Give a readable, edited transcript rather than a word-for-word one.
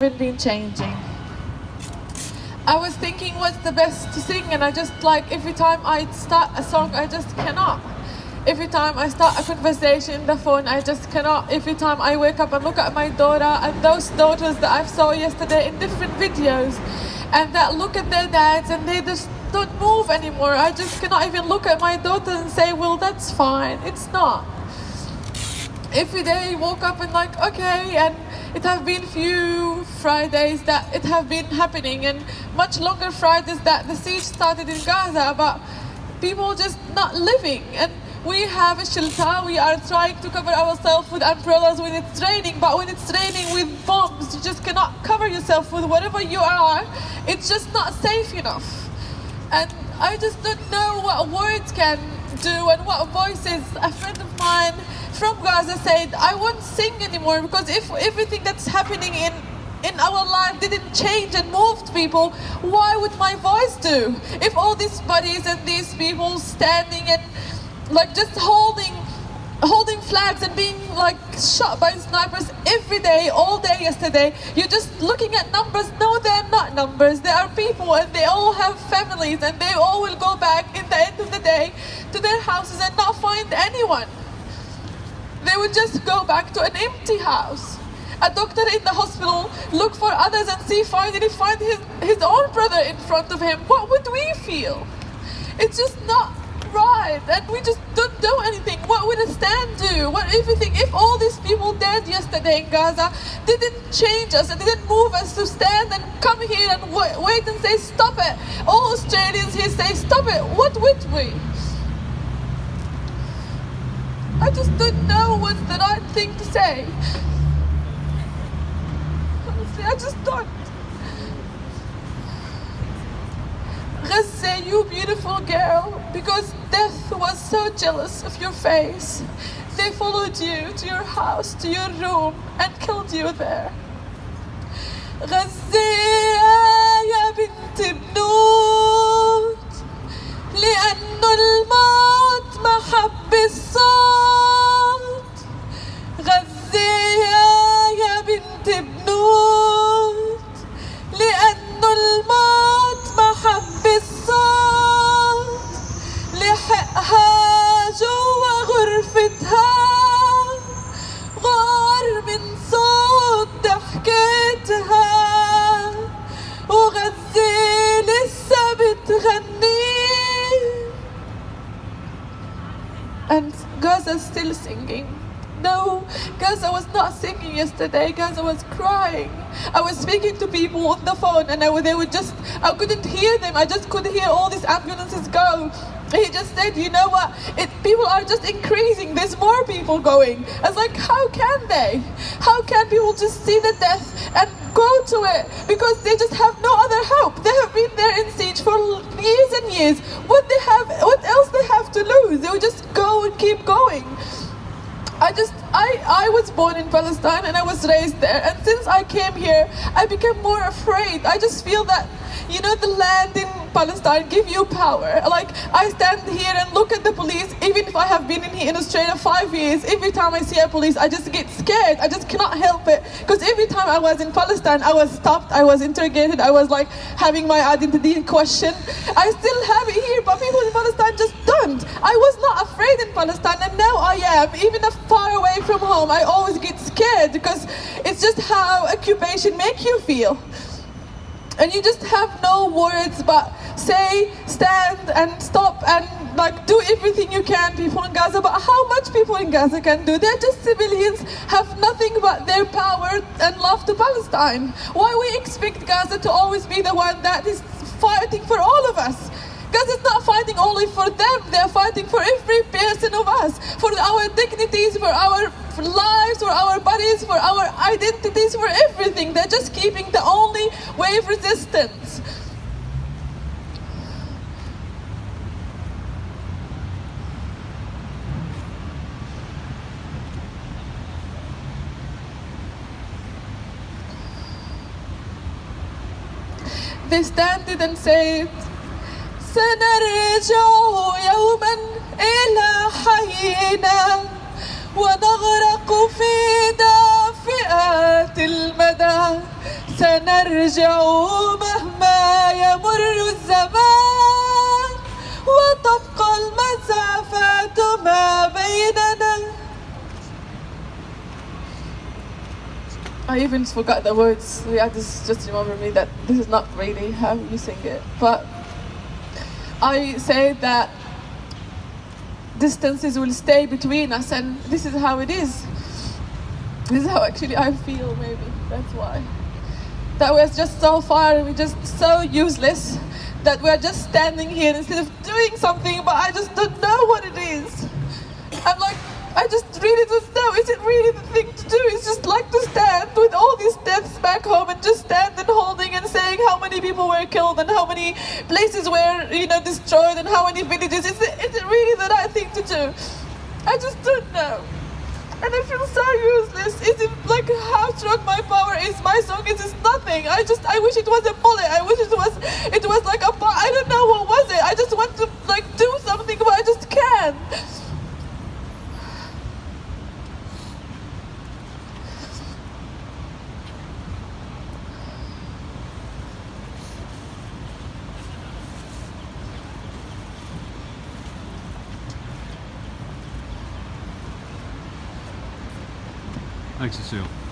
even been changing. I was thinking what's the best to sing, and I just like every time I start a song I just cannot. Every time I start a conversation in the phone I just cannot. Every time I wake up and look at my daughter and those daughters that I saw yesterday in different videos and that look at their dads and they just don't move anymore. I just cannot even look at my daughter and say, well, that's fine. It's not. Every day I woke up and like, okay, and it have been few Fridays that it have been happening and much longer Fridays that the siege started in Gaza, but people just not living. And we have a shelter, we are trying to cover ourselves with umbrellas when it's raining, but when it's raining with bombs, you just cannot cover yourself with whatever you are. It's just not safe enough. And I just don't know what words can do and what voices. A friend of mine from Gaza said, I won't sing anymore because if everything that's happening in our life didn't change and moved people, why would my voice do? If all these bodies and these people standing and like just holding flags and being like shot by snipers every day, all day yesterday, you're just looking at numbers. No, they're not numbers. They are people and they all have families and they all will go back in the end of the day to their houses and not find anyone. They would just go back to an empty house. A doctor in the hospital look for others and finally find his own brother in front of him. What would we feel? It's just not right, and we just don't do anything. What would a stand do? What everything? If all these people dead yesterday in Gaza didn't change us and didn't move us to stand and come here and wait and say stop it, all Australians here say stop it, what would we? I just don't know what's the right thing to say. Honestly, I just don't. Gaza, you beautiful girl, because death was so jealous of your face. They followed you to your house, to your room, and killed you there. Gaza, يا بنت بنوت لأنه الموت ما حب الصوت. غزة يا بنت بنوت لأنه الموت ما حب الصوت. لحقها جوا غرفتها غار من صوت ضحكتها. وغزة لسه بتغني. And Gaza's still singing. No, Gaza was not singing yesterday. Gaza was crying. I was speaking to people on the phone and they would just, I couldn't hear them. I just could hear all these ambulances go. He just said, you know what, people are just increasing. There's more people going. I was like, how can they? How can people just see the death and go to it? Because they just have no other hope. They have been there in siege for years and years. What else they have to lose? They would just go and keep going. I was born in Palestine and I was raised there, and since I came here I became more afraid. I just feel that, you know, the land in Palestine give you power. Like, I stand here and look at the police, even if I have been in Australia 5 years, every time I see a police I just get scared. I just cannot help it, because every time I was in Palestine I was stopped, I was interrogated, I was like having my identity questioned. I still have it here, but people in Palestine just don't. I was not afraid in Palestine and now I am. Even if far away from home I always get scared, because it's just how occupation make you feel. And you just have no words but say, stand and stop and like do everything you can, people in Gaza. But how much people in Gaza can do? They're just civilians, have nothing but their power and love to Palestine. Why we expect Gaza to always be the one that is fighting for all of us? Gaza is not fighting only for them, they're fighting for every person of us, for our dignities, for our lives, for our bodies, for our identities, for everything. They're just keeping the only way of resistance. They stand it and say it. سنرجع يوما إلى حينا ونغرق في دافئات المدى. سنرجع مهما يمر الزمان وتبقى المسافات ما بيننا. I even forgot the words. Yeah, this just remembered me that this is not really how you sing it. But I say that distances will stay between us, and this is how it is. This is how actually I feel, maybe. That's why. That we're just so far and we're just so useless that we're just standing here instead of doing something, but I just don't know what it is. I'm like, I just really don't know. Is it really the thing to do? It's just like to stand with all these deaths back home and just stand and holding and saying how many people were killed and how many places were, destroyed and how many villages. Is it really the right thing to do? I just don't know. And I feel so useless. Is it like how strong my power is? My song is just nothing. I wish it was a bullet. I wish it was like a bar. I don't know what was it. I just want to do something, but I just can't. Thanks, Cecile.